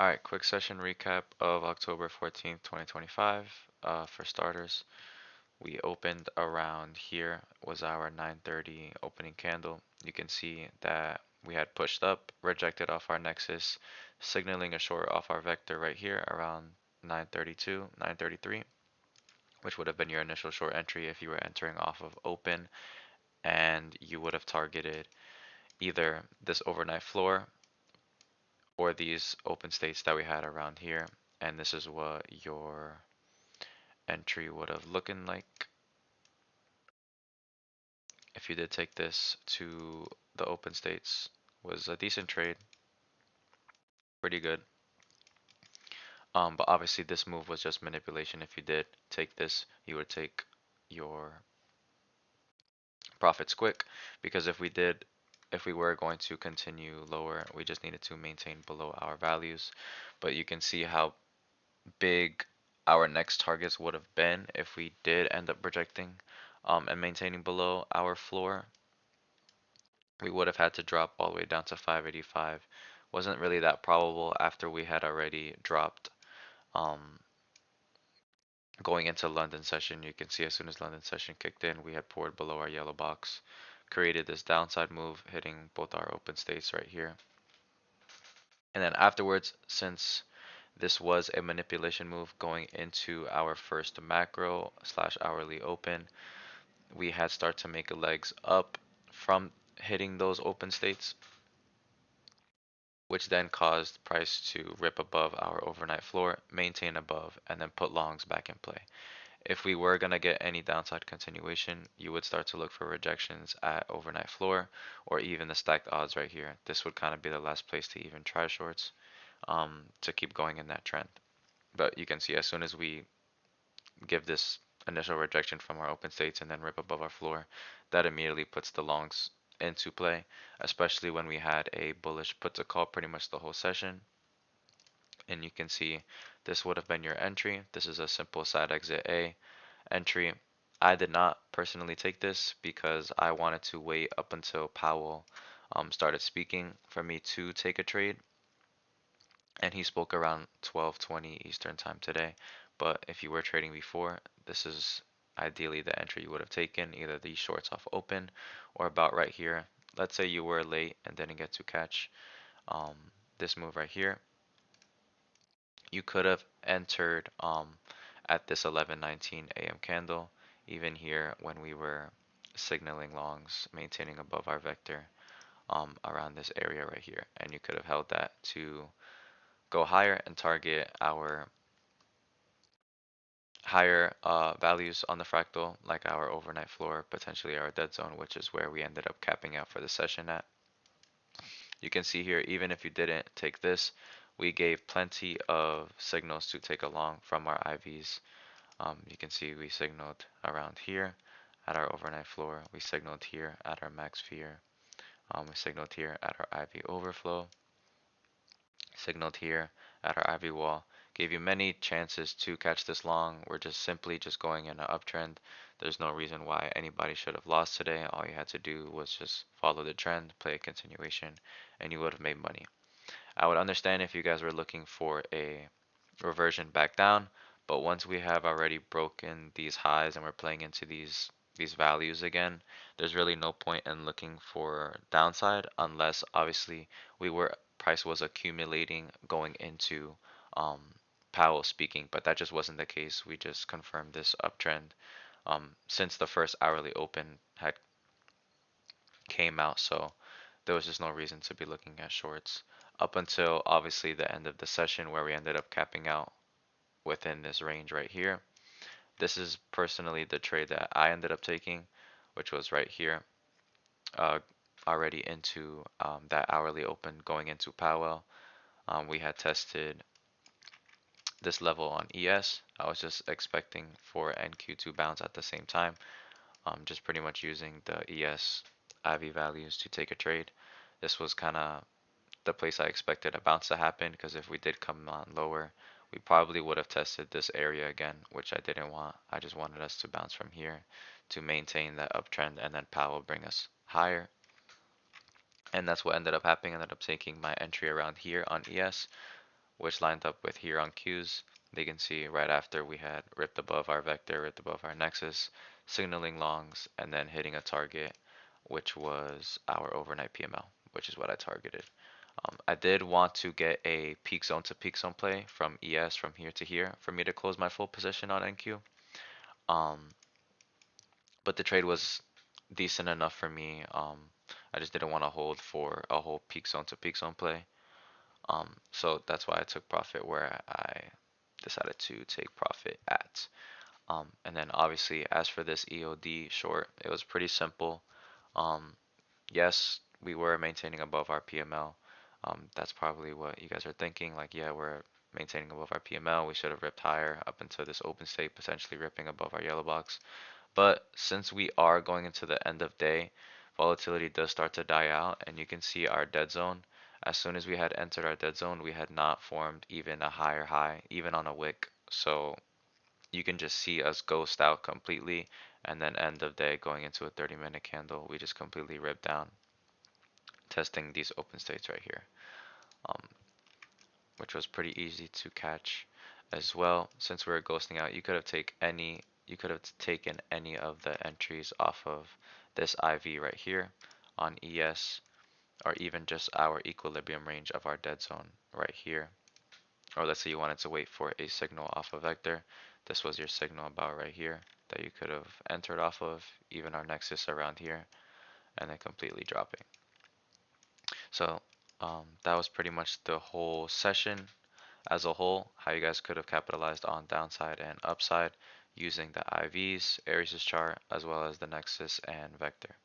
All right, quick session recap of October 14th, 2025. For starters, we opened around here was our 9:30 opening candle. You can see that we had pushed up, rejected off our nexus, signaling a short off our vector right here around 9:32, 9:33, which would have been your initial short entry if you were entering off of open, and you would have targeted either this overnight floor or these open states that we had around here, and this is what your entry would have looking like if you did take this to the open states. Was a decent trade, pretty good. But obviously this move was just manipulation. If you did take this, you would take your profits quick, because if we were going to continue lower, we just needed to maintain below our values. But you can see how big our next targets would have been if we did end up projecting and maintaining below our floor. We would have had to drop all the way down to 585. Wasn't really that probable after we had already dropped um, going into London session. You can see as soon as London session kicked in, we had poured below our yellow box, created this downside move, hitting both our open states right here. And then afterwards, since this was a manipulation move going into our first macro slash hourly open, we had start to make legs up from hitting those open states, which then caused price to rip above our overnight floor, maintain above, and then put longs back in play. If we were going to get any downside continuation, you would start to look for rejections at overnight floor or even the stacked odds right here. This would kind of be the last place to even try shorts to keep going in that trend. But you can see as soon as we give this initial rejection from our open states and then rip above our floor, that immediately puts the longs into play, especially when we had a bullish put to call pretty much the whole session. And you can see this would have been your entry. This is a simple side exit A entry. I did not personally take this because I wanted to wait up until Powell started speaking for me to take a trade, and he spoke around 12:20 Eastern time today. But if you were trading before, this is ideally the entry you would have taken, either these shorts off open or about right here. Let's say you were late and didn't get to catch um, this move right here. You could have entered at this 11:19 a.m. candle, even here when we were signaling longs, maintaining above our vector around this area right here, and you could have held that to go higher and target our higher values on the fractal, like our overnight floor, potentially our dead zone, which is where we ended up capping out for the session at. You can see here, even if you didn't take this, we gave plenty of signals to take along from our IVs. You can see we signaled around here at our overnight floor. We signaled here at our max fear. We signaled here at our IV overflow. Signaled here at our IV wall. Gave you many chances to catch this long. We're just simply just going in an uptrend. There's no reason why anybody should have lost today. All you had to do was just follow the trend, play a continuation, and you would have made money. I would understand if you guys were looking for a reversion back down, but once we have already broken these highs and we're playing into these values again, there's really no point in looking for downside unless obviously we were price was accumulating going into um, Powell speaking, but that just wasn't the case. We just confirmed this uptrend since the first hourly open had came out, so there was just no reason to be looking at shorts up until obviously the end of the session where we ended up capping out within this range right here. This is personally the trade that I ended up taking, which was right here, uh, already into that hourly open going into Powell. We had tested this level on ES. I was just expecting for NQ to bounce at the same time, just pretty much using the ES IV values to take a trade. This was kind of the place I expected a bounce to happen, because if we did come on lower, we probably would have tested this area again, which I didn't want. I just wanted us to bounce from here to maintain that uptrend, and then Powell bring us higher. And that's what ended up happening. I ended up taking my entry around here on ES, which lined up with here on Qs. They can see right after we had ripped above our vector, ripped above our nexus, signaling longs, and then hitting a target, which was our overnight PML, which is what I targeted. I did want to get a peak zone to peak zone play from ES from here to here for me to close my full position on NQ. Um, but the trade was decent enough for me. I just didn't want to hold for a whole peak zone to peak zone play. So that's why I took profit where I decided to take profit at. And then obviously as for this EOD short, it was pretty simple. Um, yes, we were maintaining above our PML. That's probably what you guys are thinking. Like, yeah, we're maintaining above our PML. We should have ripped higher up into this open state, potentially ripping above our yellow box. But since we are going into the end of day, volatility does start to die out, and you can see our dead zone. As soon as we had entered our dead zone, we had not formed even a higher high, even on a wick. So you can just see us ghost out completely, and then end of day going into a 30-minute candle, we just completely ripped down, testing these open states right here, um, which was pretty easy to catch as well. Since we were ghosting out, you could have taken any of the entries off of this IV right here on ES, or even just our equilibrium range of our dead zone right here. Or let's say you wanted to wait for a signal off of vector. This was your signal about right here that you could have entered off of, even our nexus around here, and then completely dropping. So that was pretty much the whole session as a whole, how you guys could have capitalized on downside and upside using the IVs, Aries' chart, as well as the nexus and vector.